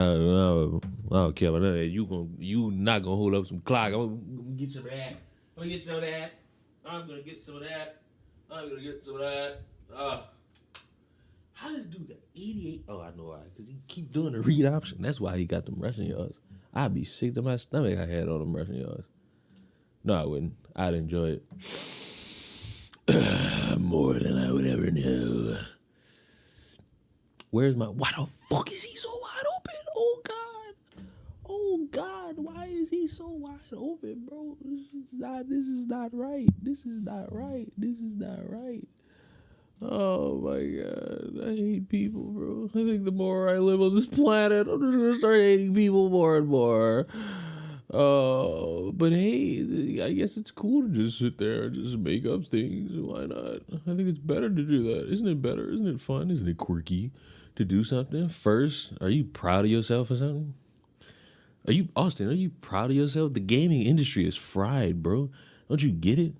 I don't care about that. You not gonna hold up some clock. I'm gonna get some of that. I'm gonna get some of that. I'm gonna get some of that. I'm gonna get some of that. How does dude the 88? Oh, I know why. Because he keep doing the read option. That's why he got them rushing yards. I'd be sick to my stomach. I had all them rushing yards. No, I wouldn't. I'd enjoy it more than I would ever know. Where's my? Why the fuck is he so wide open? Oh God! Oh God! Why is he so wide open, bro? This is not right. This is not right. This is not right. Oh my God! I hate people, bro. I think the more I live on this planet, I'm just gonna start hating people more and more. Oh, but hey, I guess it's cool to just sit there and just make up things. Why not? I think it's better to do that. Isn't it better? Isn't it fun? Isn't it quirky to do something? First, are you proud of yourself or something? Are you proud of yourself? The gaming industry is fried, bro. Don't you get it?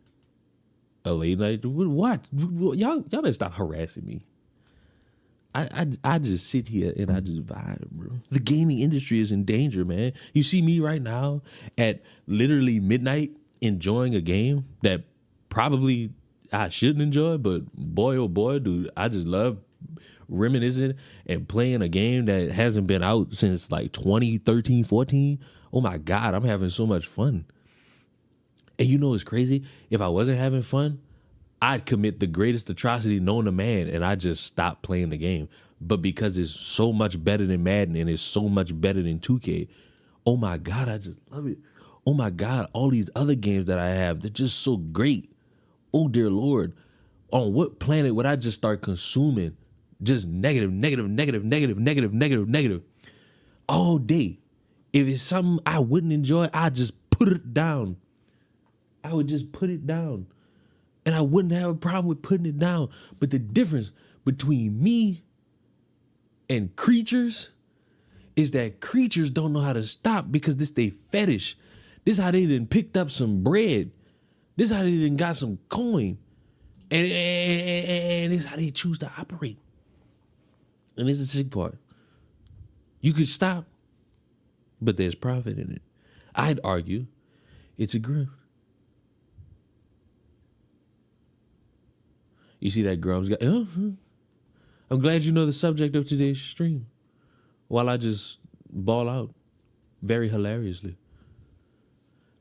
A late night? What? Y'all better stop harassing me. I just sit here and I just vibe, bro. The gaming industry is in danger, man. You see me right now at literally midnight enjoying a game that probably I shouldn't enjoy, but boy, oh boy, dude, I just love reminiscing and playing a game that hasn't been out since like 2013, 14. Oh my God, I'm having so much fun. And you know what's crazy? If I wasn't having fun, I'd commit the greatest atrocity known to man, and I just stop playing the game. But because it's so much better than Madden and it's so much better than 2K, oh my God, I just love it. Oh my God, all these other games that I have, they're just so great. Oh dear Lord, on what planet would I just start consuming just negative all day? If it's something I wouldn't enjoy, I'd just put it down. I would just put it down. And I wouldn't have a problem with putting it down. But the difference between me and creatures is that creatures don't know how to stop because this they fetish. This how they done picked up some bread. This how they done got some coin. And this how they choose to operate. And this is the sick part. You could stop, but there's profit in it. I'd argue it's a grift. You see that Grum's got. I'm glad you know the subject of today's stream. While I just ball out very hilariously.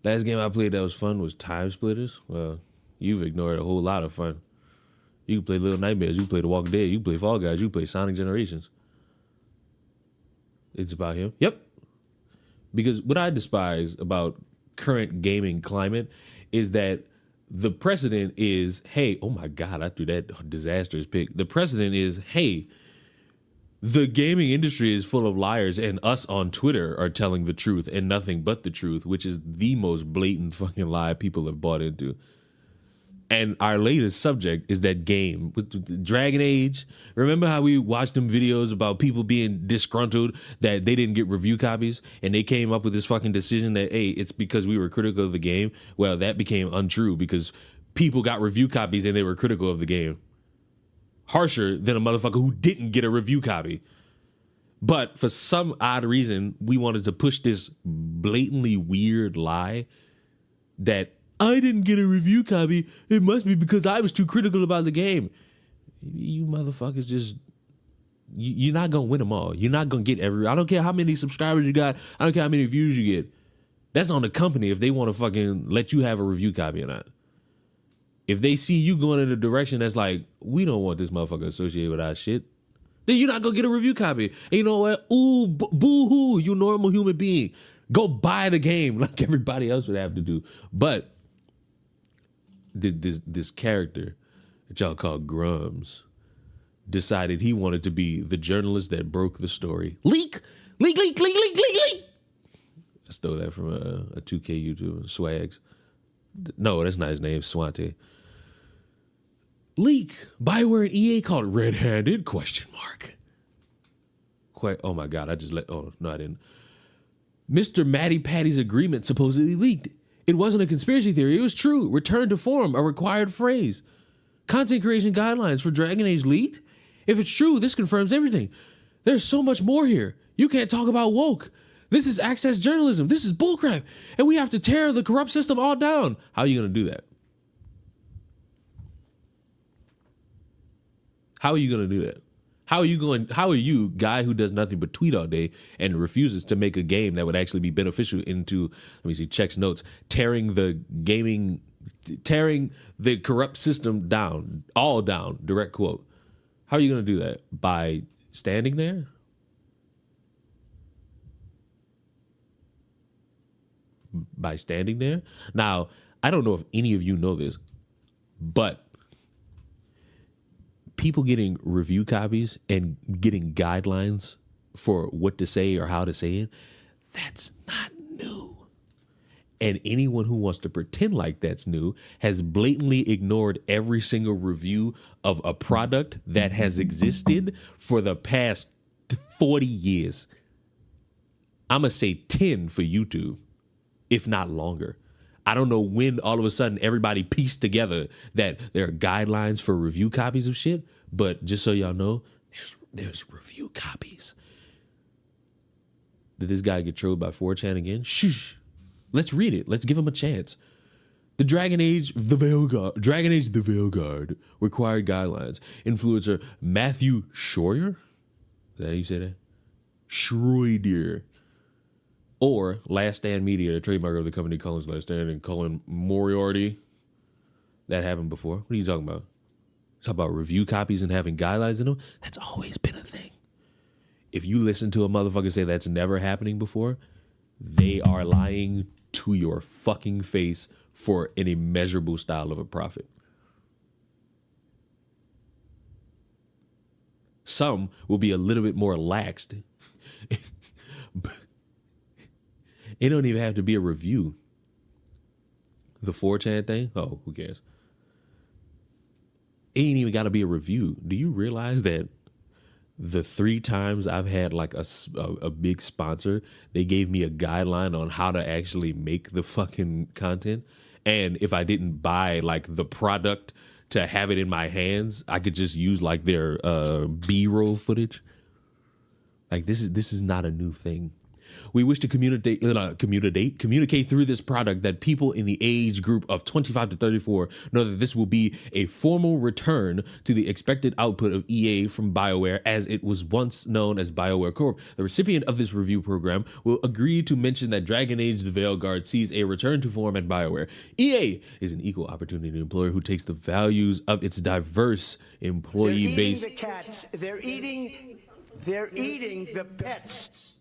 Last game I played that was fun was Time Splitters. Well, you've ignored a whole lot of fun. You can play Little Nightmares. You can play The Walking Dead. You can play Fall Guys. You can play Sonic Generations. It's about him. Yep. Because what I despise about current gaming climate is that the precedent is, hey, oh my God, I threw that disastrous pick. The precedent is, hey, the gaming industry is full of liars and us on Twitter are telling the truth and nothing but the truth, which is the most blatant fucking lie people have bought into. And our latest subject is that game with Dragon Age. Remember how we watched them videos about people being disgruntled that they didn't get review copies and they came up with this fucking decision that, hey, it's because we were critical of the game? Well, that became untrue because people got review copies and they were critical of the game. Harsher than a motherfucker who didn't get a review copy. But for some odd reason, we wanted to push this blatantly weird lie that I didn't get a review copy. It must be because I was too critical about the game. You motherfuckers just, you're not going to win them all. You're not going to get I don't care how many subscribers you got. I don't care how many views you get. That's on the company if they want to fucking let you have a review copy or not. If they see you going in a direction that's like, we don't want this motherfucker associated with our shit, then you're not going to get a review copy. And you know what? Ooh, boo-hoo, you normal human being. Go buy the game like everybody else would have to do. But this character that y'all call Grums decided he wanted to be the journalist that broke the story. Leak. I stole that from a 2K YouTuber, Swags. No, that's not his name, Swante. Leak. Bioware and EA called red-handed, ? Oh my God, oh no, I didn't. Mr. Matty Patty's agreement supposedly leaked. It wasn't a conspiracy theory. It was true. Return to form, a required phrase. Content creation guidelines for Dragon Age leaked? If it's true, this confirms everything. There's so much more here. You can't talk about woke. This is access journalism. This is bullcrap. And we have to tear the corrupt system all down. How are you going to do that? How are you going to do that? How are you, guy who does nothing but tweet all day and refuses to make a game that would actually be beneficial into, let me see, checks notes, tearing the corrupt system down, all down, direct quote. How are you going to do that? By standing there? By standing there? Now, I don't know if any of you know this, but people getting review copies and getting guidelines for what to say or how to say it, that's not new. And anyone who wants to pretend like that's new has blatantly ignored every single review of a product that has existed for the past 40 years. I'm going to say 10 for YouTube, if not longer. I don't know when all of a sudden everybody pieced together that there are guidelines for review copies of shit, but just so y'all know, there's review copies. Did this guy get trolled by 4chan again? Shh. Let's read it. Let's give him a chance. Dragon Age the Veilguard required guidelines. Influencer Matthew Schroeder? Is that how you say that? Schroeder. Or Last Stand Media, the trademark of the company Cullen's Last Stand, and Cullen Moriarty. That happened before. What are you talking about? Talk about review copies and having guidelines in them? That's always been a thing. If you listen to a motherfucker say that's never happening before, they are lying to your fucking face for an immeasurable style of a profit. Some will be a little bit more laxed. It don't even have to be a review. The 4chan thing? Oh, who cares? It ain't even got to be a review. Do you realize that the 3 times I've had like a big sponsor, they gave me a guideline on how to actually make the fucking content? And if I didn't buy like the product to have it in my hands, I could just use like their B-roll footage. Like this is not a new thing. We wish to communicate through this product that people in the age group of 25 to 34 know that this will be a formal return to the expected output of EA from BioWare, as it was once known as BioWare Corp. The recipient of this review program will agree to mention that Dragon Age the Veilguard sees a return to form at BioWare. EA is an equal opportunity employer who takes the values of its diverse employee base. They're eating the cats. They're eating the pets.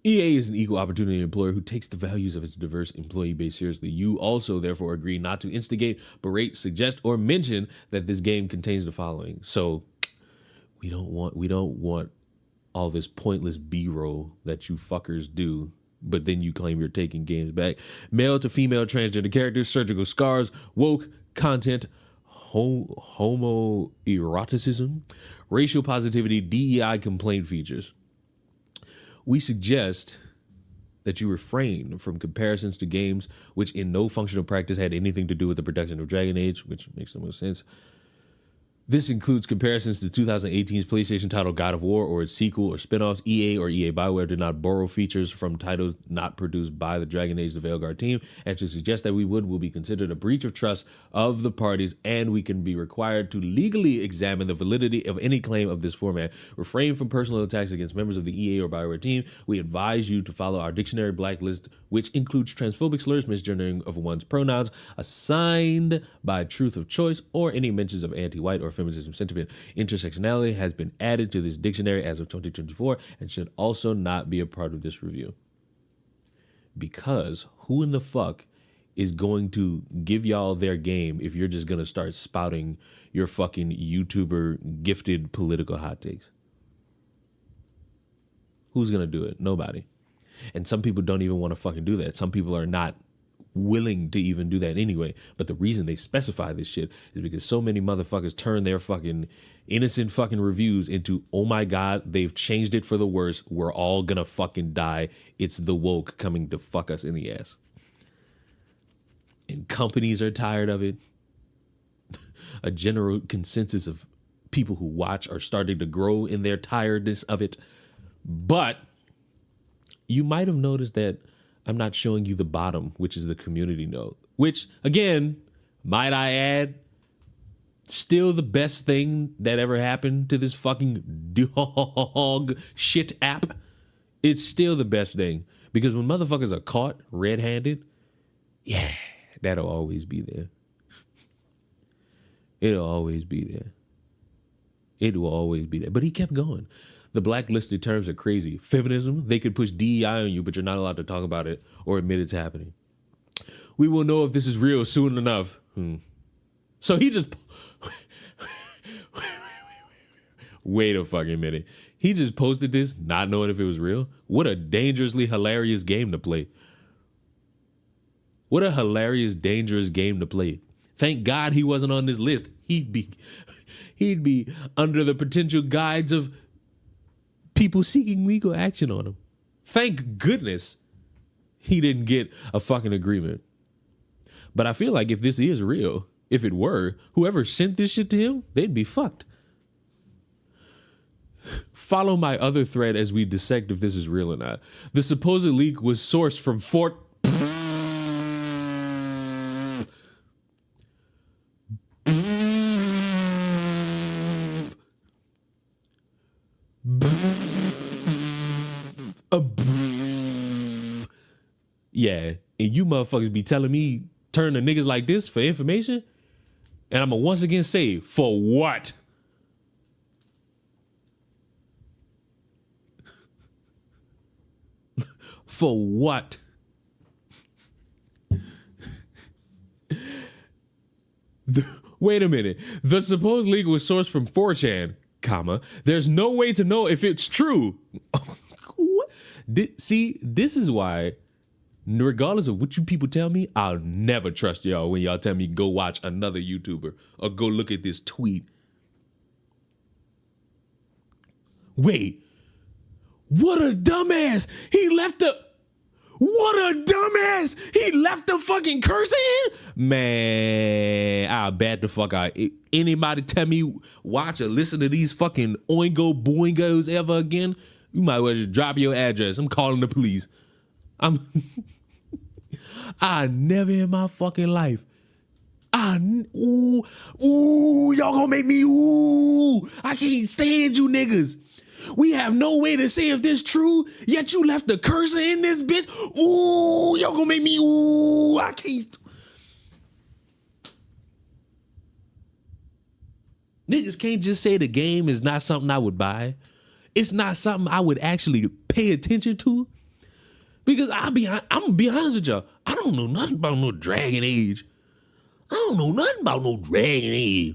EA is an equal opportunity employer who takes the values of its diverse employee base seriously. You also therefore agree not to instigate, berate, suggest, or mention that this game contains the following. So we don't want all this pointless B-roll that you fuckers do, but then you claim you're taking games back. Male to female transgender characters, surgical scars, woke content, homoeroticism, racial positivity, DEI complaint features. We suggest that you refrain from comparisons to games which in no functional practice had anything to do with the production of Dragon Age, which makes the most sense. This includes comparisons to 2018's PlayStation title God of War or its sequel or spin-offs. EA or EA BioWare did not borrow features from titles not produced by the Dragon Age the Veilguard team, and to suggest that we will be considered a breach of trust of the parties, and we can be required to legally examine the validity of any claim of this format. Refrain from personal attacks against members of the EA or BioWare team. We advise you to follow our dictionary blacklist, which includes transphobic slurs, misgendering of one's pronouns, assigned by truth of choice, or any mentions of anti-white or feminism sentiment. Intersectionality has been added to this dictionary as of 2024 and should also not be a part of this review. Because who in the fuck is going to give y'all their game if you're just going to start spouting your fucking YouTuber gifted political hot takes? Who's going to do it? Nobody. And some people don't even want to fucking do that. Some people are not willing to even do that anyway. But the reason they specify this shit is because so many motherfuckers turn their fucking innocent fucking reviews into, oh my God, they've changed it for the worse. We're all gonna fucking die. It's the woke coming to fuck us in the ass. And companies are tired of it. A general consensus of people who watch are starting to grow in their tiredness of it. But you might have noticed that I'm not showing you the bottom, which is the community note, which, again, might I add, still the best thing that ever happened to this fucking dog shit app. It's still the best thing, because when motherfuckers are caught red-handed, yeah, that'll always be there. It'll always be there. It will always be there. But he kept going. The blacklisted terms are crazy. Feminism, they could push DEI on you, but you're not allowed to talk about it or admit it's happening. We will know if this is real soon enough. So he just... Wait a fucking minute. He just posted this not knowing if it was real? What a dangerously hilarious game to play. What a hilarious, dangerous game to play. Thank God he wasn't on this list. He'd be under the potential guides of people seeking legal action on him. Thank goodness he didn't get a fucking agreement. But I feel like if this is real, if it were, whoever sent this shit to him, they'd be fucked. Follow my other thread as we dissect if this is real or not. The supposed leak was sourced from Yeah, and you motherfuckers be telling me turn to niggas like this for information? And I'm gonna once again say, for what? For what? Wait a minute. The supposed leak was sourced from 4chan, comma. There's no way to know if it's true. What? See, this is why, regardless of what you people tell me, I'll never trust y'all when y'all tell me go watch another YouTuber or go look at this tweet. Wait. What a dumbass! What a dumbass! He left the fucking cursor in? Man, I'll bat the fuck out. Anybody tell me watch or listen to these fucking oingo boingos ever again, you might well just drop your address. I'm calling the police. I never in my fucking life. Y'all gonna make me, I can't stand you niggas. We have no way to say if this true, yet you left the cursor in this bitch. Y'all gonna make me, I can't. Niggas can't just say the game is not something I would buy. It's not something I would actually pay attention to. Because I'm gonna be honest with y'all. I don't know nothing about no Dragon Age. I don't know nothing about no Dragon Age.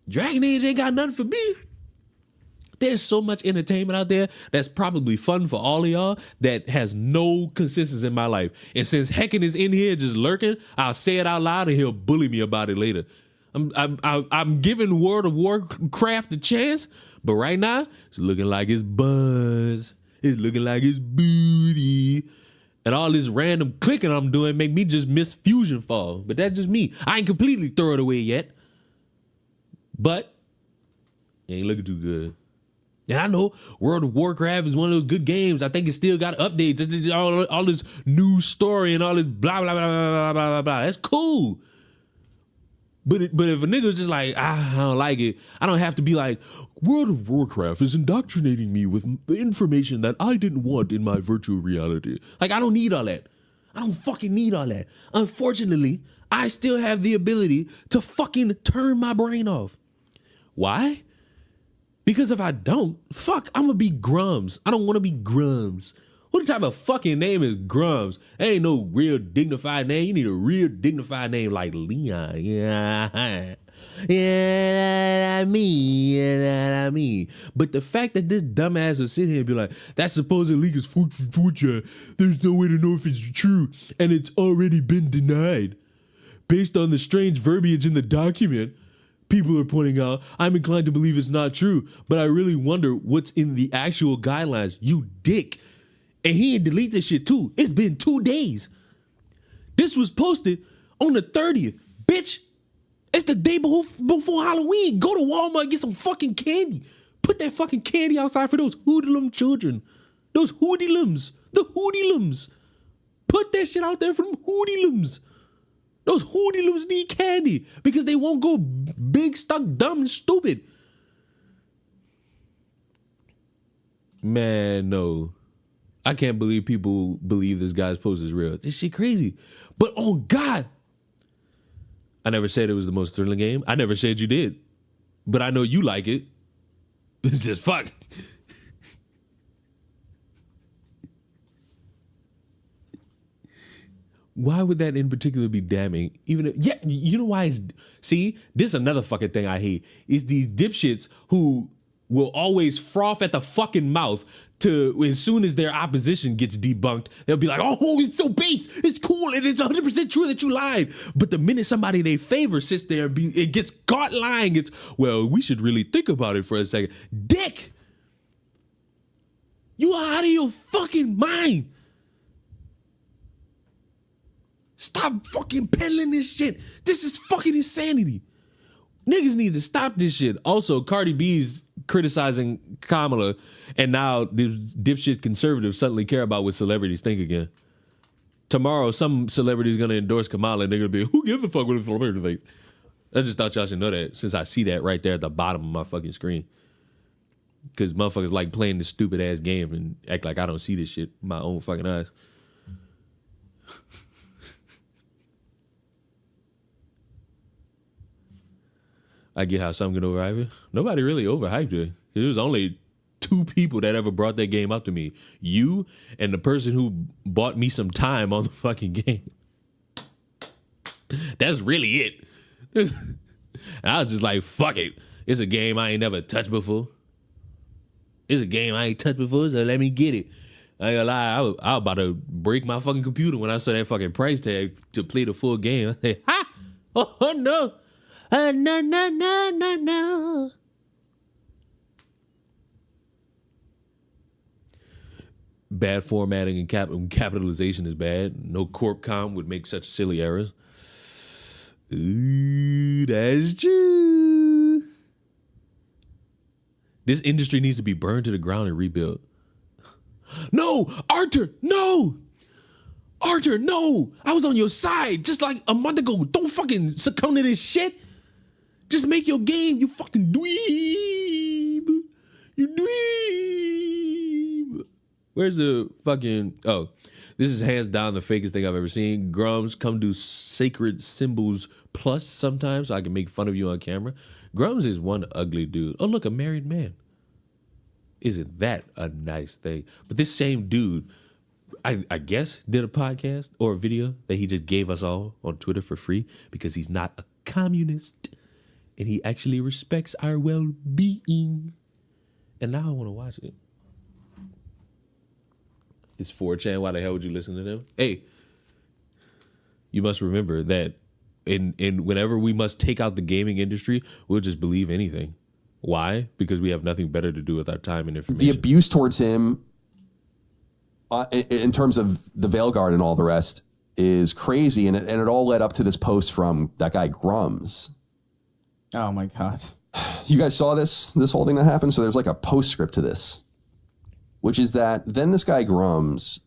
Dragon Age ain't got nothing for me. There's so much entertainment out there that's probably fun for all of y'all that has no consistency in my life. And since Heckin is in here just lurking, I'll say it out loud and he'll bully me about it later. I'm giving World of Warcraft a chance, but right now it's looking like it's buzz. It's looking like it's booty. And all this random clicking I'm doing make me just miss Fusion Fall. But that's just me. I ain't completely throw it away yet. But it ain't looking too good. And I know World of Warcraft is one of those good games. I think it still got updates. All this new story and all this blah, blah, blah, blah, blah, blah, blah. That's cool. But if a nigga's just like, I don't like it, I don't have to be like, World of Warcraft is indoctrinating me with the information that I didn't want in my virtual reality. Like, I don't need all that. I don't fucking need all that. Unfortunately, I still have the ability to fucking turn my brain off. Why? Because if I don't, I'm gonna be Grums. I don't want to be Grums. What type of fucking name is Grums? That ain't no real dignified name. You need a real dignified name like Leon. Yeah, I mean. But the fact that this dumbass will sit here and be like, that supposed leak is future. There's no way to know if it's true. And it's already been denied. Based on the strange verbiage in the document, people are pointing out, I'm inclined to believe it's not true, but I really wonder what's in the actual guidelines, you dick. And he didn't delete this shit too. It's been 2 days. This was posted on the 30th. Bitch, It's the day before Halloween. Go to Walmart and get some fucking candy. Put that fucking candy outside for those hoodlum children. Those hoodlums. The hoodlums. Put that shit out there for them hoodlums. Those hoodlums need candy because they won't go big, stuck, dumb, and stupid. Man, no. I can't believe people believe this guy's post is real. This shit crazy. But oh God. I never said it was the most thrilling game. I never said you did. But I know you like it. It's just fuck. Why would that in particular be damning? Even if, yeah, you know why it's, see, this is another fucking thing I hate, is these dipshits who will always froth at the fucking mouth to, as soon as their opposition gets debunked, they'll be like, oh, it's so base, it's cool, and it's 100% true that you lied. But the minute somebody they favor sits there and it gets caught lying, it's, well, we should really think about it for a second. Dick! You are out of your fucking mind. Stop fucking peddling this shit. This is fucking insanity. Niggas need to stop this shit. Also, Cardi B's criticizing Kamala, and now the dipshit conservatives suddenly care about what celebrities think again. Tomorrow, some celebrity's gonna endorse Kamala, and they're gonna be, who gives a fuck what a celebrity think? I just thought y'all should know that, since I see that right there at the bottom of my fucking screen. Because motherfuckers like playing this stupid ass game and act like I don't see this shit with my own fucking eyes. I get how some get overhyped it. Nobody really overhyped it. There was only 2 people that ever brought that game up to me. You and the person who bought me some time on the fucking game. That's really it. And I was just like, fuck it. It's a game I ain't never touched before. It's a game I ain't touched before, so let me get it. I ain't gonna lie, I was about to break my fucking computer when I saw that fucking price tag to play the full game. I said, ha! Oh, no. No. Bad formatting and capitalization is bad. No corp com would make such silly errors. Ooh, that's true. This industry needs to be burned to the ground and rebuilt. No, Arthur, no! Arthur, no! I was on your side just like a month ago. Don't fucking succumb to this shit. Just make your game, you fucking dweeb. You dweeb. Where's the fucking, oh, this is hands down the fakest thing I've ever seen. Grums, come do Sacred Symbols Plus sometimes so I can make fun of you on camera. Grums is one ugly dude. Oh, look, a married man. Isn't that a nice thing? But this same dude, I guess, did a podcast or a video that he just gave us all on Twitter for free because he's not a communist. And he actually respects our well-being. And now I want to watch it. It's 4chan. Why the hell would you listen to them? Hey, you must remember that in whenever we must take out the gaming industry, we'll just believe anything. Why? Because we have nothing better to do with our time and information. The abuse towards him, in terms of the Veilguard and all the rest, is crazy. And it all led up to this post from that guy Grums. Oh my God. You guys saw this whole thing that happened? So there's like a postscript to this, which is that then this guy Grums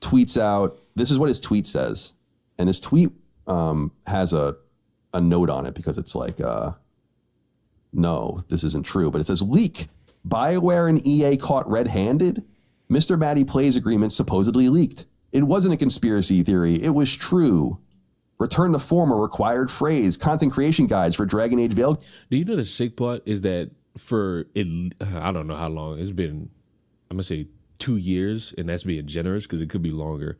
tweets out, this is what his tweet says. And his tweet has a note on it because it's like, no, this isn't true. But it says, leak. BioWare and EA caught red-handed. Mr. MattyPlays agreement supposedly leaked. It wasn't a conspiracy theory. It was true. Return the former required phrase. Content creation guides for Dragon Age Veil. Do you know the sick part is that for it, I don't know how long it's been. I'm gonna say 2 years, and that's being generous because it could be longer.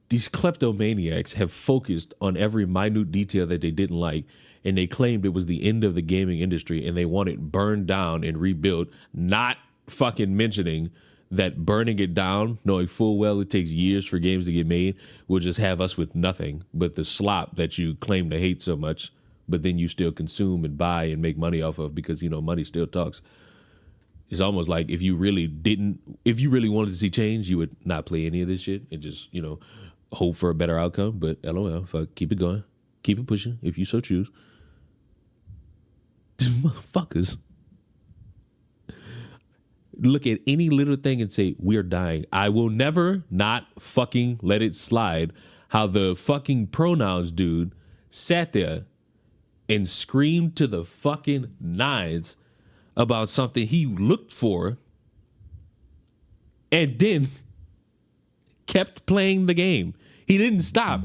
These kleptomaniacs have focused on every minute detail that they didn't like, and they claimed it was the end of the gaming industry, and they want it burned down and rebuilt. Not fucking mentioning that burning it down, knowing full well it takes years for games to get made, will just have us with nothing but the slop that you claim to hate so much, but then you still consume and buy and make money off of because, you know, money still talks. It's almost like if you really wanted to see change, you would not play any of this shit and just, you know, hope for a better outcome. But LOL, fuck, keep it going. Keep it pushing if you so choose. These motherfuckers look at any little thing and say, we're dying. I will never not fucking let it slide how the fucking pronouns dude sat there and screamed to the fucking nines about something he looked for and then kept playing the game. He didn't stop.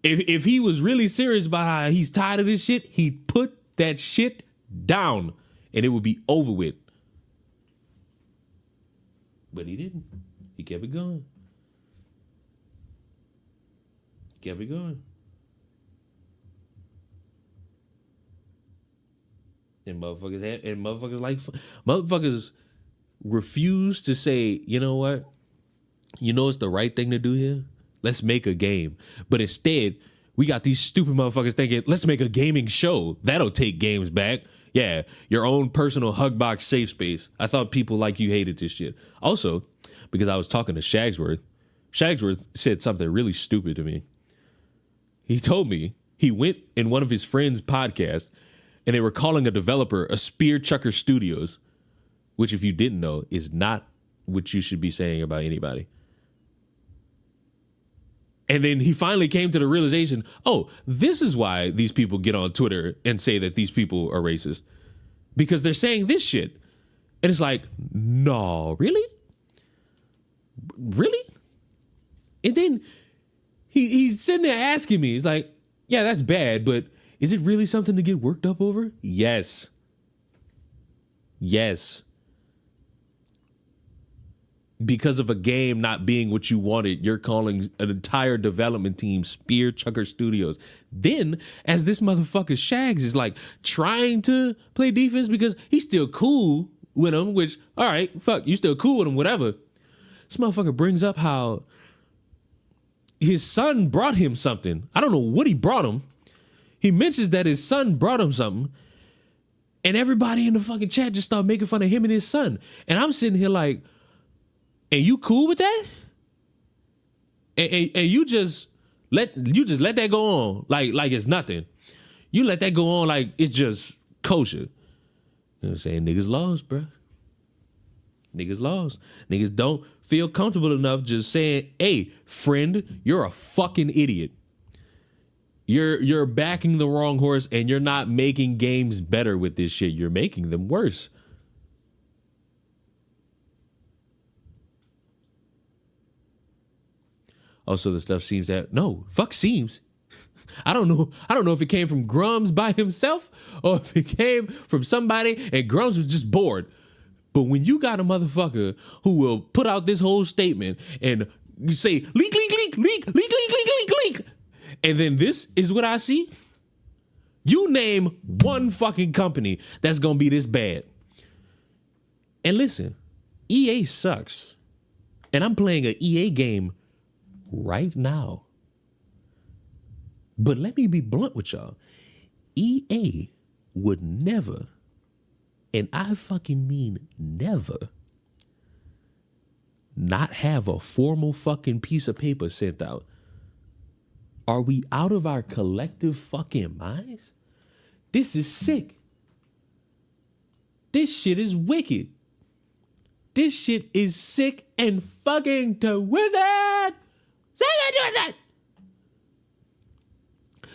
If he was really serious about how he's tired of this shit, he'd put that shit down and it would be over with. But he didn't. He kept it going. Kept it going. And motherfuckers refuse to say, you know what? You know it's the right thing to do here? Let's make a game. But instead, we got these stupid motherfuckers thinking, let's make a gaming show. That'll take games back. Yeah, your own personal Hugbox safe space. I thought people like you hated this shit. Also, because I was talking to Shagsworth said something really stupid to me. He told me he went in one of his friends' podcasts and they were calling a developer a spear chucker studios, which if you didn't know is not what you should be saying about anybody. And then he finally came to the realization, oh, this is why these people get on Twitter and say that these people are racist. Because they're saying this shit. And it's like, no, really? Really? And then he's sitting there asking me, he's like, yeah, that's bad, but is it really something to get worked up over? Yes. Yes. Because of a game not being what you wanted, you're calling an entire development team Spear Chucker Studios. Then, as this motherfucker Shags is like trying to play defense because he's still cool with him, which, all right, fuck, you still cool with him, whatever. This motherfucker brings up how his son brought him something. I don't know what he brought him. He mentions that his son brought him something. And everybody in the fucking chat just started making fun of him and his son. And I'm sitting here like, and you cool with that? And you just let that go on like it's nothing. You let that go on like it's just kosher. You know what I'm saying? Niggas lost, bro. Niggas lost. Niggas don't feel comfortable enough just saying, hey, friend, you're a fucking idiot. You're backing the wrong horse and you're not making games better with this shit. You're making them worse. Also, the stuff seems that seems. I don't know if it came from Grums by himself or if it came from somebody and Grums was just bored. But when you got a motherfucker who will put out this whole statement and say leak, and then this is what I see. You name one fucking company that's gonna be this bad. And listen, EA sucks. And I'm playing an EA game right now. But let me be blunt with y'all. EA would never, and I fucking mean never, not have a formal fucking piece of paper sent out. Are we out of our collective fucking minds? This is sick. This shit is wicked. This shit is sick and fucking twisted.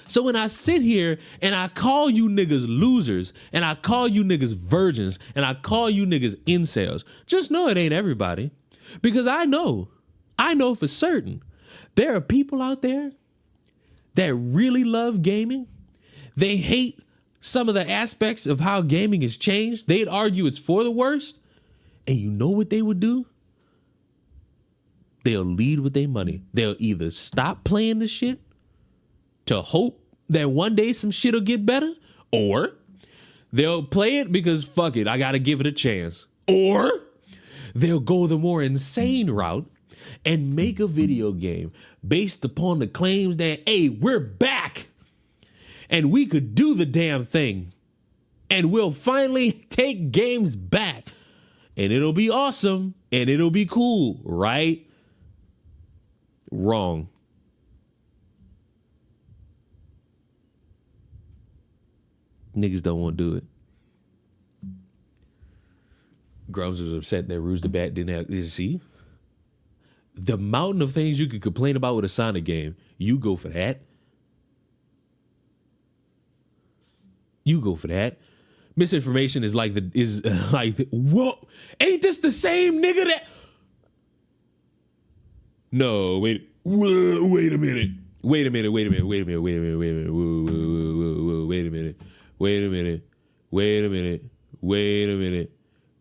So when I sit here and I call you niggas losers and I call you niggas virgins and I call you niggas incels, just know it ain't everybody. Because I know for certain there are people out there that really love gaming. They hate some of the aspects of how gaming has changed. They'd argue it's for the worst. And you know what they would do? They'll lead with their money. They'll either stop playing the shit to hope that one day some shit'll get better, or they'll play it because fuck it, I gotta give it a chance. Or they'll go the more insane route and make a video game based upon the claims that, hey, we're back and we could do the damn thing and we'll finally take games back and it'll be awesome and it'll be cool, right? Wrong. Niggas don't want to do it. Grums was upset that Rouge the Bat didn't have. See? The mountain of things you could complain about with a Sonic game, you go for that. You go for that. Misinformation is like whoa, ain't this the same nigga that? No, wait a minute. Wait a minute. Wait a minute. Wait a minute. Wait a minute. Wait a minute. Wait a minute. Wait a minute. Wait a minute. Wait a minute. Wait a minute.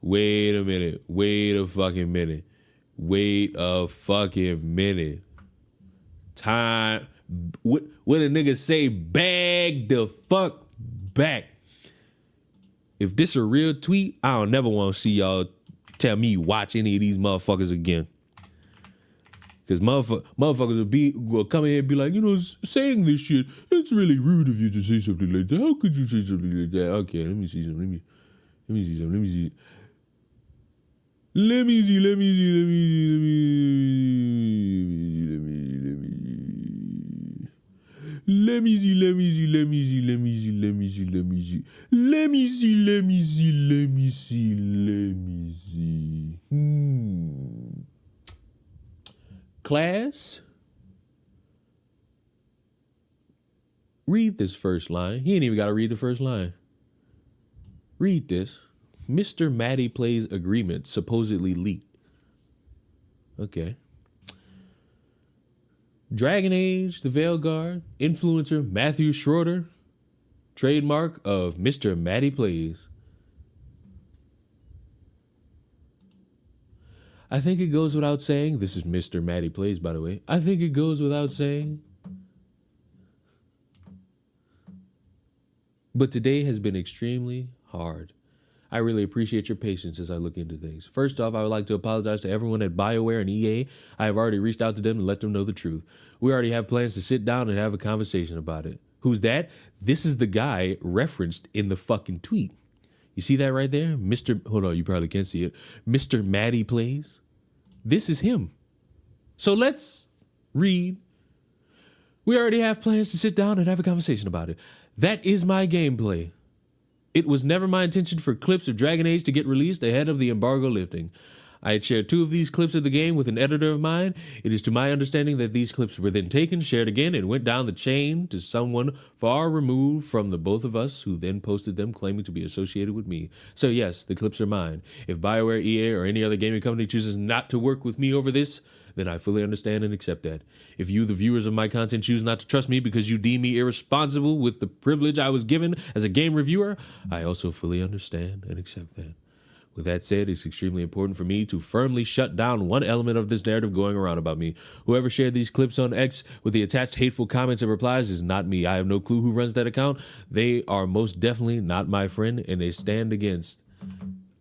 Wait a minute. Wait a fucking minute. Wait a fucking minute. Time. What a nigga say? Bag the fuck back. If this a real tweet, I don't never want to see y'all tell me watch any of these motherfuckers again. Because motherfuckers will come in here and be like, saying this shit, it's really rude of you to say something like that. How could you say something like that? Okay, let me see something. Let me see something. Let me see. Let me see. Let me see. Let me see. Let me see. Let me see. Let me see. Let me see. Let me see. Let me see. Let me see. Let me see. Let me see. Class, read this first line. He ain't even got to read the first line. Read this. Mr. MattyPlays agreement supposedly leaked. Okay. Dragon Age, the Veil Guard, influencer Matthew Schroeder, trademark of Mr. MattyPlays. I think it goes without saying, this is Mr. MattyPlays, by the way. I think it goes without saying, but today has been extremely hard. I really appreciate your patience as I look into things. First off, I would like to apologize to everyone at BioWare and EA. I have already reached out to them and let them know the truth. We already have plans to sit down and have a conversation about it. Who's that? This is the guy referenced in the fucking tweet. You see that right there? Hold on, you probably can't see it. Mr. MattyPlays. This is him. So let's read. We already have plans to sit down and have a conversation about it. That is my gameplay. It was never my intention for clips of Dragon Age to get released ahead of the embargo lifting. I had shared 2 of these clips of the game with an editor of mine. It is to my understanding that these clips were then taken, shared again, and went down the chain to someone far removed from the both of us, who then posted them claiming to be associated with me. So yes, the clips are mine. If BioWare, EA, or any other gaming company chooses not to work with me over this, then I fully understand and accept that. If you, the viewers of my content, choose not to trust me because you deem me irresponsible with the privilege I was given as a game reviewer, I also fully understand and accept that. With that said, it's extremely important for me to firmly shut down one element of this narrative going around about me. Whoever shared these clips on X with the attached hateful comments and replies is not me. I have no clue who runs that account. They are most definitely not my friend, and they stand against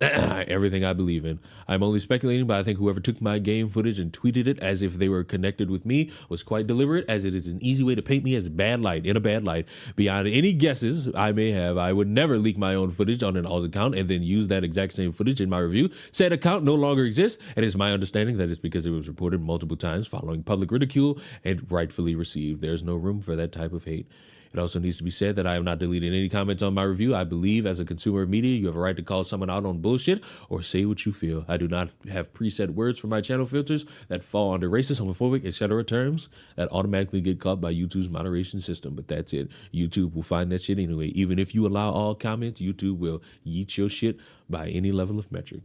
everything I believe in. I'm only speculating, but I think whoever took my game footage and tweeted it as if they were connected with me was quite deliberate, as it is an easy way to paint me as in a bad light. Beyond any guesses I may have, I would never leak my own footage on an alt account and then use that exact same footage in my review. Said account no longer exists, and it's my understanding that it's because it was reported multiple times following public ridicule and rightfully received. There's no room for that type of hate. It also needs to be said that I have not deleted any comments on my review. I believe as a consumer of media, you have a right to call someone out on bullshit or say what you feel. I do not have preset words for my channel filters that fall under racist, homophobic, etc. terms that automatically get caught by YouTube's moderation system. But that's it. YouTube will find that shit anyway. Even if you allow all comments, YouTube will yeet your shit by any level of metric.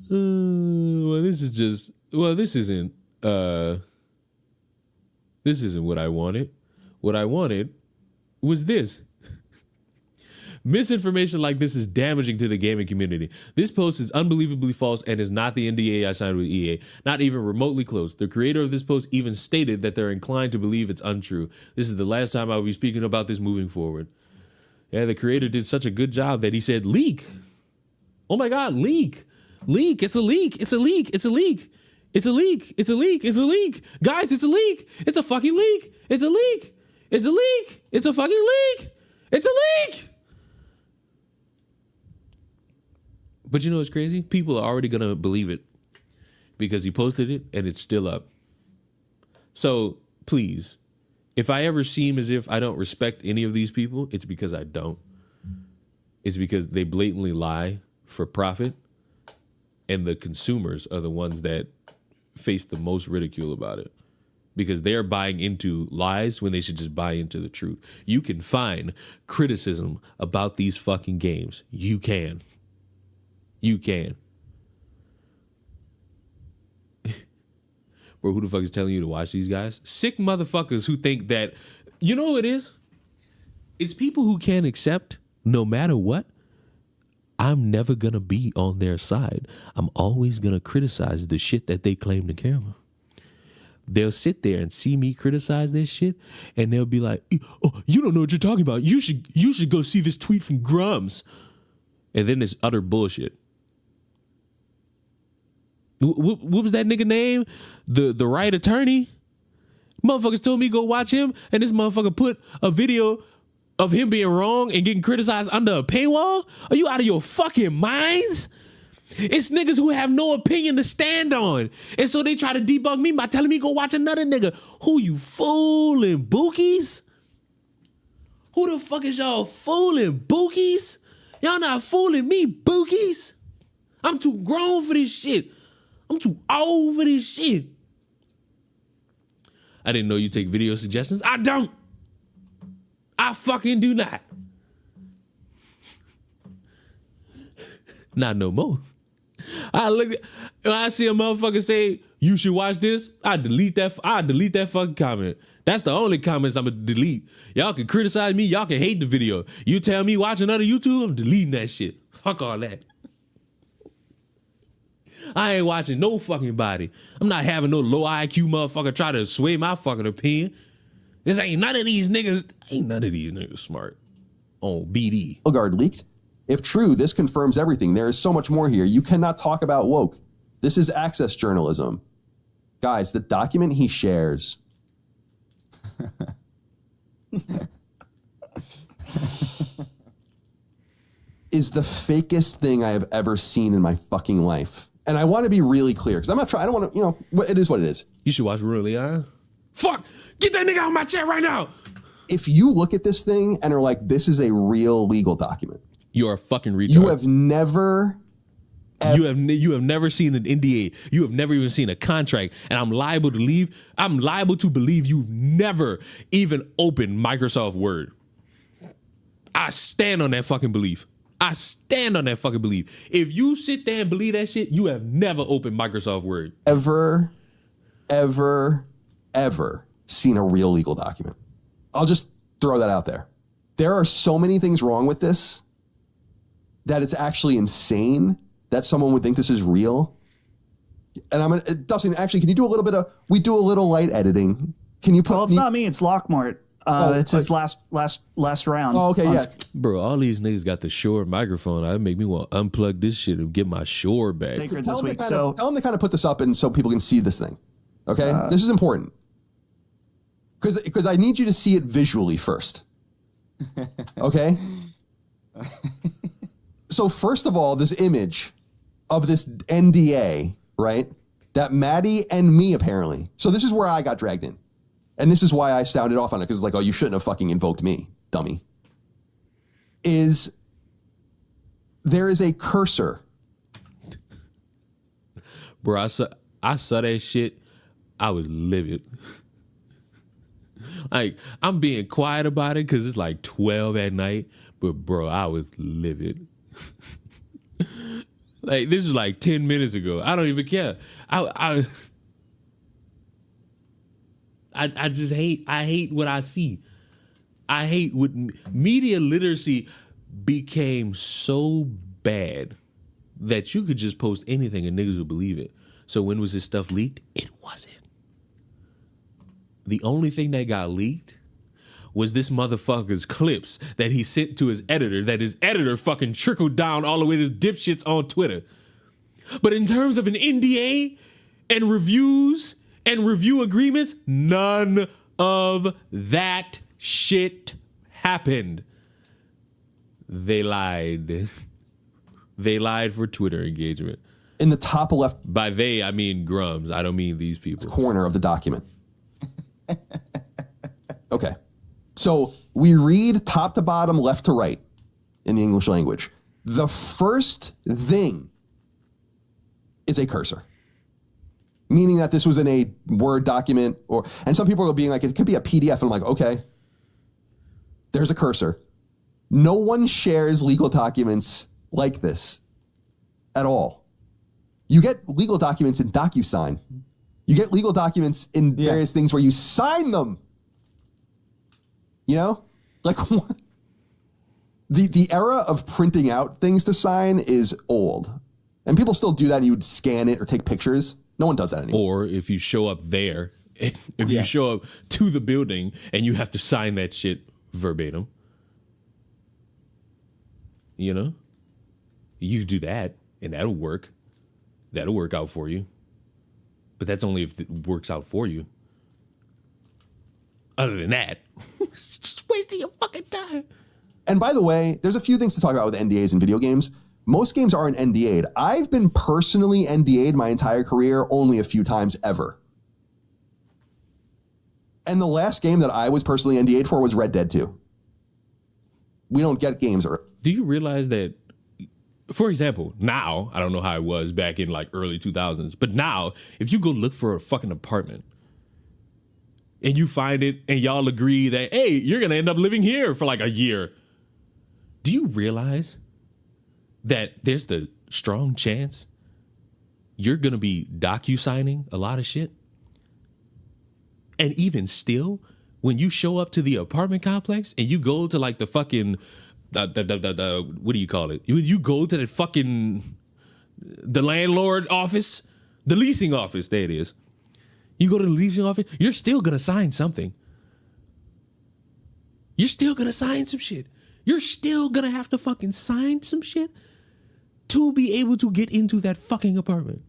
This isn't what I wanted. What I wanted was this. Misinformation like this is damaging to the gaming community. This post is unbelievably false and is not the NDA I signed with EA, not even remotely close. The creator of this post even stated that they're inclined to believe it's untrue. This is the last time I will be speaking about this moving forward. Yeah, the creator did such a good job that he said, leak. Oh my God, leak. Leak, it's a leak, it's a leak, it's a leak. It's a leak, it's a leak, it's a leak. Guys, it's a leak. It's a fucking leak. It's a leak. It's a leak. It's a fucking leak. It's a leak. But you know what's crazy? People are already going to believe it because he posted it and it's still up. So please, if I ever seem as if I don't respect any of these people, it's because I don't. It's because they blatantly lie for profit, and the consumers are the ones that face the most ridicule about it, because they're buying into lies when they should just buy into the truth. You can find criticism about these fucking games. You can. You can. Bro, who the fuck is telling you to watch these guys? Sick motherfuckers who think that, you know what it is? It's people who can't accept, no matter what, I'm never going to be on their side. I'm always going to criticize the shit that they claim to care about. They'll sit there and see me criticize their shit, and they'll be like, oh, you don't know what you're talking about. You should go see this tweet from Grums. And then it's utter bullshit. What was that nigga name? The right attorney? Motherfuckers told me go watch him, and this motherfucker put a video of him being wrong and getting criticized under a paywall? Are you out of your fucking minds? It's niggas who have no opinion to stand on. And so they try to debunk me by telling me go watch another nigga. Who you fooling, bookies? Who the fuck is y'all fooling, bookies? Y'all not fooling me, bookies. I'm too grown for this shit. I'm too old for this shit. I didn't know you take video suggestions. I don't. I fucking do not. Not no more. When I see a motherfucker say you should watch this, I delete that fucking comment. That's the only comments I'm gonna delete. Y'all can criticize me, y'all can hate the video. You tell me watch another YouTube, I'm deleting that shit. Fuck all that. I ain't watching no fucking body. I'm not having no low IQ motherfucker try to sway my fucking opinion. Ain't none of these niggas smart on BD. Guard leaked. If true, this confirms everything. There is so much more here. You cannot talk about woke. This is access journalism. Guys, the document he shares is the fakest thing I have ever seen in my fucking life. And I want to be really clear, because I'm not trying, I don't want to, it is what it is. You should watch Rural Leon. Fuck! Get that nigga out of my chair right now! If you look at this thing and are like, this is a real legal document. You're a fucking retard. You have never... You have never seen an NDA. You have never even seen a contract. And I'm liable to believe you've never even opened Microsoft Word. I stand on that fucking belief. If you sit there and believe that shit, you have never opened Microsoft Word. Ever seen a real legal document. I'll just throw that out there. There are so many things wrong with this that it's actually insane that someone would think this is real. And Dustin, actually, can you do a little bit of, we do a little light editing. Can you put... Well, it's not me, it's Lockmart. It's his last round. Oh, okay, yeah. Bro, all these niggas got the Shure microphone. I make me want to unplug this shit and get my Shure back. Tell them to kind of put this up and so people can see this thing. Okay? This is important. Because I need you to see it visually first. Okay? So first of all, this image of this NDA, right? That Matty and me apparently. So this is where I got dragged in. And this is why I sounded off on it, because it's like, oh, you shouldn't have fucking invoked me, dummy. There is a cursor. Bro, I saw that shit. I was livid. Like, I'm being quiet about it because it's like 12 at night. But, bro, I was livid. Like, this was like 10 minutes ago. I don't even care. I just hate what I see. I hate what media literacy became so bad that you could just post anything and niggas would believe it. So when was this stuff leaked? It wasn't. The only thing that got leaked was this motherfucker's clips that he sent to his editor, that his editor fucking trickled down all the way to dipshits on Twitter. But in terms of an NDA and reviews and review agreements, none of that shit happened. They lied. They lied for Twitter engagement. in the top left By they, I mean Grums. I don't mean these people. corner of the document. Okay. So we read top to bottom, left to right in the English language. The first thing is a cursor, meaning that this was in a Word document, and some people are being like, it could be a PDF. And I'm like, okay, there's a cursor. No one shares legal documents like this at all. You get legal documents in DocuSign. You get legal documents in various things where you sign them. You know, like the era of printing out things to sign is old, and people still do that. And you would scan it or take pictures. No one does that anymore. Or if you show up there, if you show up to the building and you have to sign that shit verbatim, you know, you do that and that'll work. That'll work out for you. But that's only if it works out for you. Other than that, it's just wasting your fucking time. And by the way, there's a few things to talk about with NDAs in video games. Most games aren't NDA'd. I've been personally NDA'd my entire career only a few times ever. And the last game that I was personally NDA'd for was Red Dead 2. We don't get games. Do you realize that, for example, now, I don't know how it was back in like early 2000s, but now, if you go look for a fucking apartment and you find it and y'all agree that, hey, you're going to end up living here for like a year, do you realize that there's the strong chance you're going to be docu-signing a lot of shit? And even still, when you show up to the apartment complex and you go to like the fucking, what do you call it? You go to the fucking, the landlord office, the leasing office, there it is. You go to the leasing office, you're still going to sign something. You're still going to sign some shit. You're still going to have to fucking sign some shit to be able to get into that fucking apartment.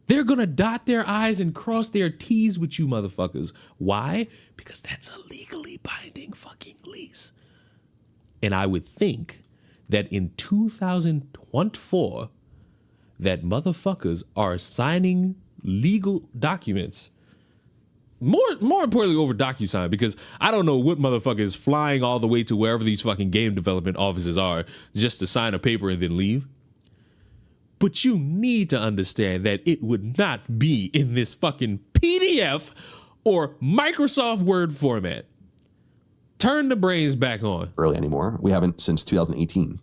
They're going to dot their I's and cross their T's with you motherfuckers. Why? Because that's a legally binding fucking lease. And I would think that in 2024, that motherfuckers are signing legal documents. More importantly over DocuSign, because I don't know what motherfucker is flying all the way to wherever these fucking game development offices are just to sign a paper and then leave. But you need to understand that it would not be in this fucking PDF or Microsoft Word format. Turn the brains back on. Early anymore. We haven't since 2018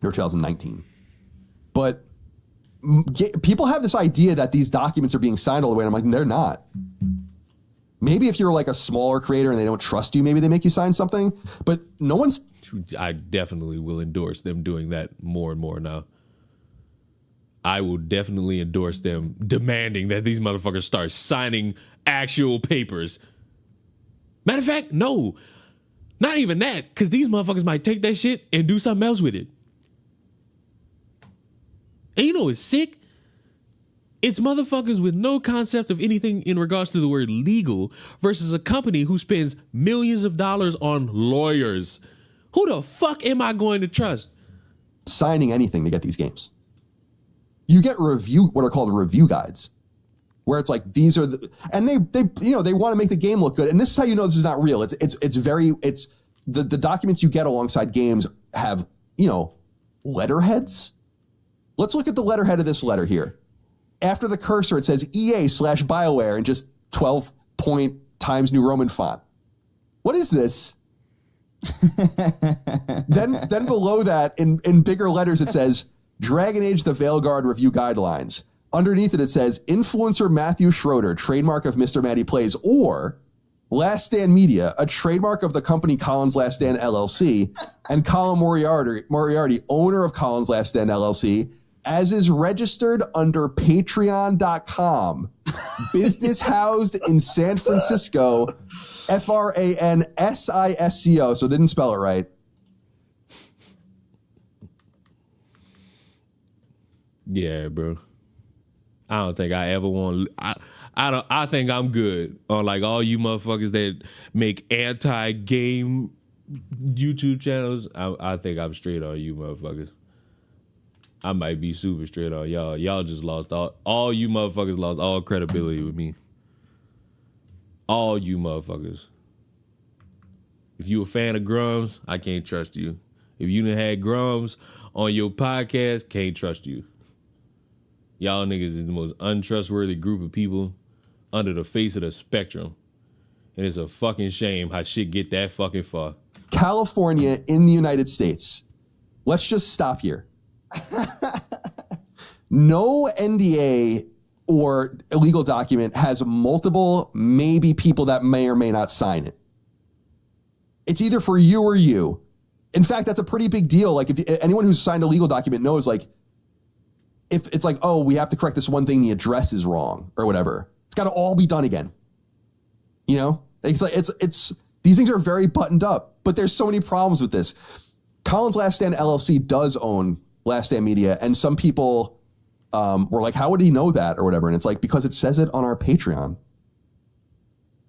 or 2019. But people have this idea that these documents are being signed all the way. And I'm like, they're not. Maybe if you're like a smaller creator and they don't trust you, maybe they make you sign something. But no one's. I definitely will endorse them doing that more and more now. I will definitely endorse them demanding that these motherfuckers start signing actual papers. Matter of fact, no, not even that, because these motherfuckers might take that shit and do something else with it. And you know what's sick? It's motherfuckers with no concept of anything in regards to the word legal versus a company who spends millions of dollars on lawyers. Who the fuck am I going to trust? Signing anything to get these games. You get what are called review guides, where it's like, these are and they want to make the game look good. And this is how you know this is not real. It's the documents you get alongside games have, letterheads. Let's look at the letterhead of this letter here. After the cursor, it says EA/BioWare in just 12-point Times New Roman font. What is this? then below that, in bigger letters, it says Dragon Age the Veilguard Review Guidelines. Underneath it says Influencer Matthew Schroeder, trademark of Mr. MattyPlays, or Last Stand Media, a trademark of the company Collins Last Stand LLC, and Colin Moriarty, owner of Collins Last Stand LLC, as is registered under patreon.com, business housed in San Francisco, FRANSISCO, so didn't spell it right. Yeah, bro. I don't think I ever want. I think I'm good on like all you motherfuckers that make anti-game YouTube channels. I think I'm straight on you motherfuckers. I might be super straight on y'all. Y'all just lost all you motherfuckers lost all credibility with me. All you motherfuckers. If you a fan of Grums, I can't trust you. If you done had Grums on your podcast, can't trust you. Y'all niggas is the most untrustworthy group of people under the face of the spectrum. And it's a fucking shame how shit get that fucking far. California in the United States. Let's just stop here. No NDA or illegal document has multiple, maybe people that may or may not sign it. It's either for you or you. In fact, that's a pretty big deal. Like, if anyone who's signed a legal document knows, like, if it's like, oh, we have to correct this one thing, the address is wrong or whatever. It's got to all be done again. You know, it's like, it's these things are very buttoned up, but there's so many problems with this. Collins Last Stand LLC does own Last Stand Media, and some people were like, how would he know that or whatever? And it's like, because it says it on our Patreon,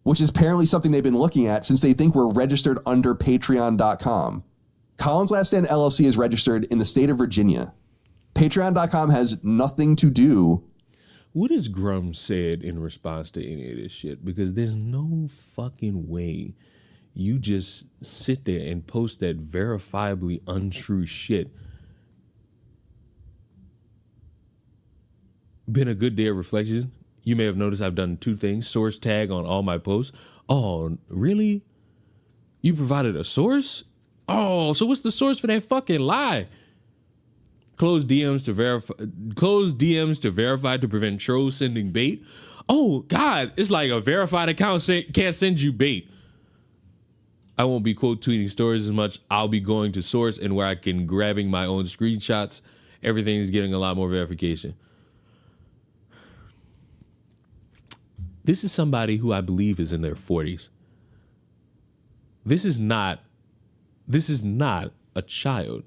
which is apparently something they've been looking at since they think we're registered under patreon.com. Collins Last Stand LLC is registered in the state of Virginia. Patreon.com has nothing to do. What has Grum said in response to any of this shit? Because there's no fucking way you just sit there and post that verifiably untrue shit. Been a good day of reflection. You may have noticed I've done two things. Source tag on all my posts. Oh, really? You provided a source? Oh, so what's the source for that fucking lie? Close DMs to verify to prevent trolls sending bait. Oh God, it's like a verified account can't send you bait. I won't be quote tweeting stories as much. I'll be going to source and where I can grabbing my own screenshots. Everything's getting a lot more verification. This is somebody who I believe is in their 40s. This is not a child.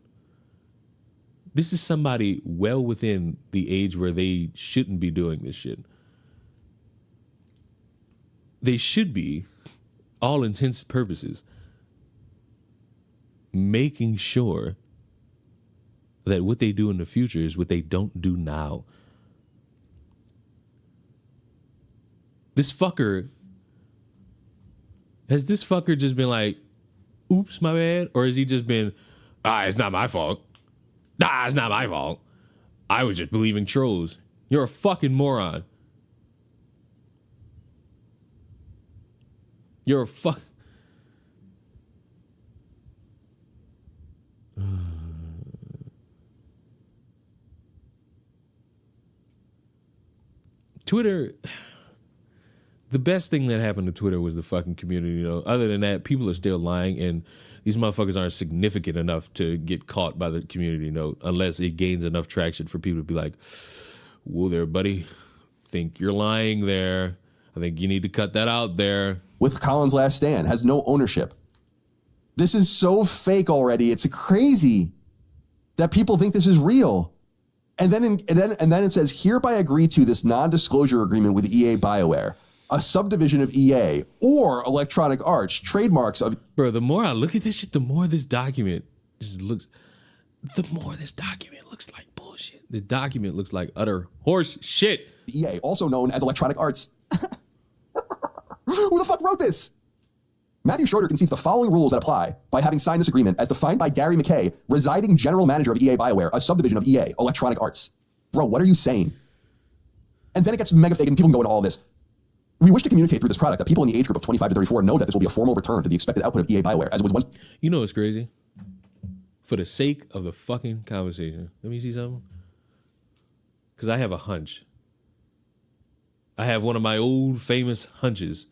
This is somebody well within the age where they shouldn't be doing this shit. They should be, all intents and purposes, making sure that what they do in the future is what they don't do now. Has this fucker just been like, oops, my bad? Or has he just been, it's not my fault. It's not my fault. I was just believing trolls. You're a fucking moron. You're a fuck. Twitter, the best thing that happened to Twitter was the fucking community. You know, other than that, people are still lying, and these motherfuckers aren't significant enough to get caught by the community note unless it gains enough traction for people to be like, whoa there, buddy. Think you're lying there. I think you need to cut that out there. With Collins Last Stand, has no ownership. This is so fake already. It's crazy that people think this is real. And then it says, hereby agree to this non-disclosure agreement with EA BioWare, a subdivision of EA or Electronic Arts, trademarks of... Bro, the more I look at this shit, the more this document looks like bullshit. The document looks like utter horse shit. EA, also known as Electronic Arts. Who the fuck wrote this? Matthew Schroeder conceives the following rules that apply by having signed this agreement as defined by Gary McKay, residing general manager of EA BioWare, a subdivision of EA, Electronic Arts. Bro, what are you saying? And then it gets mega fake and people can go into all this. We wish to communicate through this product that people in the age group of 25 to 34 know that this will be a formal return to the expected output of EA BioWare, as it was once... You know what's crazy? For the sake of the fucking conversation, let me see something. Because I have a hunch. I have one of my old famous hunches.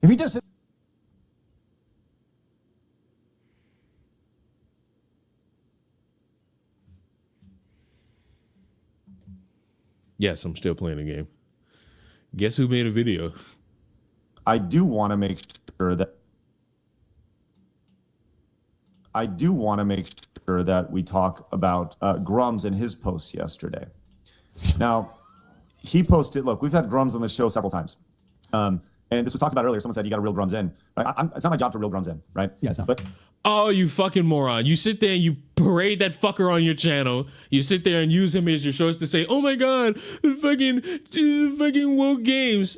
If he doesn't... Yes, I'm still playing the game. Guess who made a video? I do want to make sure that that we talk about Grums and his posts yesterday. Now, he posted, look, we've had Grums on the show several times. And this was talked about earlier. Someone said you got to reel Grums in. Right? It's not my job to reel Grums in, right? Yeah, it's not. But oh, you fucking moron. You sit there and you parade that fucker on your channel. You sit there and use him as your source to say, oh my God, the fucking woke games.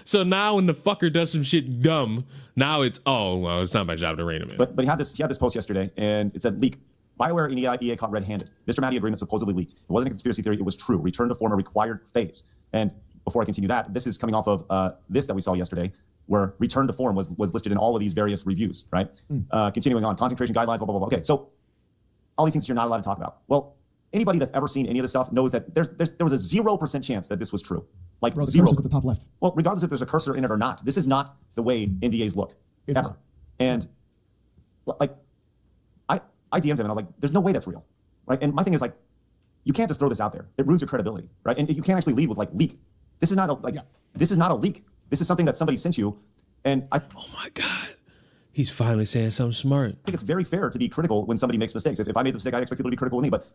So now when the fucker does some shit dumb, now it's, oh, well, it's not my job to rein him in. But he had this post yesterday, and it said, leak. BioWare and EA caught red-handed. Mr. Matty agreement supposedly leaked. It wasn't a conspiracy theory. It was true. Return to form a required phase. And before I continue that, this is coming off of this that we saw yesterday, where return to form was listed in all of these various reviews, right? Continuing on, content creation guidelines, blah, blah, blah. Okay, so all these things you're not allowed to talk about. Well, anybody that's ever seen any of this stuff knows that there was a 0% chance that this was true. Like Bro, the zero. cursor's at the top left. Well, regardless if there's a cursor in it or not, this is not the way NDAs look. It's ever. not. And like, I DM'd him and I was like, there's no way that's real, right? And my thing is like, you can't just throw this out there. It ruins your credibility, right? And you can't actually lead with like leak. This is not a This is not a leak. This is something that somebody sent you, and I oh my God, he's finally saying something smart. think it's very fair to be critical when somebody makes mistakes. If I made the mistake, I expect people to be critical with me. But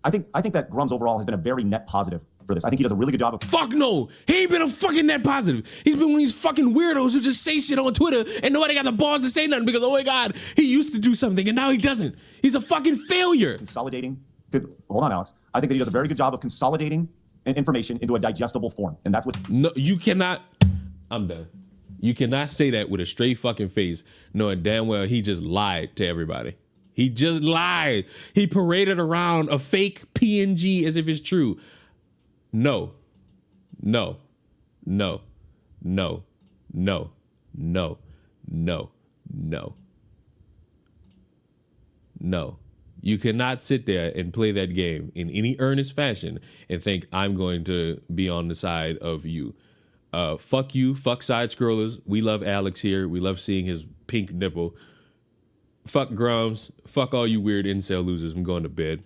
I think that Grums overall has been a very net positive for this. I think he does a really good job of. Fuck no, he ain't been a fucking net positive. He's been one of these fucking weirdos who just say shit on Twitter and nobody got the balls to say nothing because, oh my God, he used to do something and now he doesn't. He's a fucking failure. Consolidating. Hold on, Alex. I think that he does a very good job of consolidating information into a digestible form, and that's what. No, you cannot. I'm done. You cannot say that with a straight fucking face, knowing damn well he just lied to everybody. He just lied. He paraded around a fake PNG as if it's true. No. No. No. No. No. No. No. No. No. You cannot sit there and play that game in any earnest fashion and think I'm going to be on the side of you. Fuck you. Fuck side scrollers. We love Alex here. We love seeing his pink nipple. Fuck Grums. Fuck all you weird incel losers. I'm going to bed.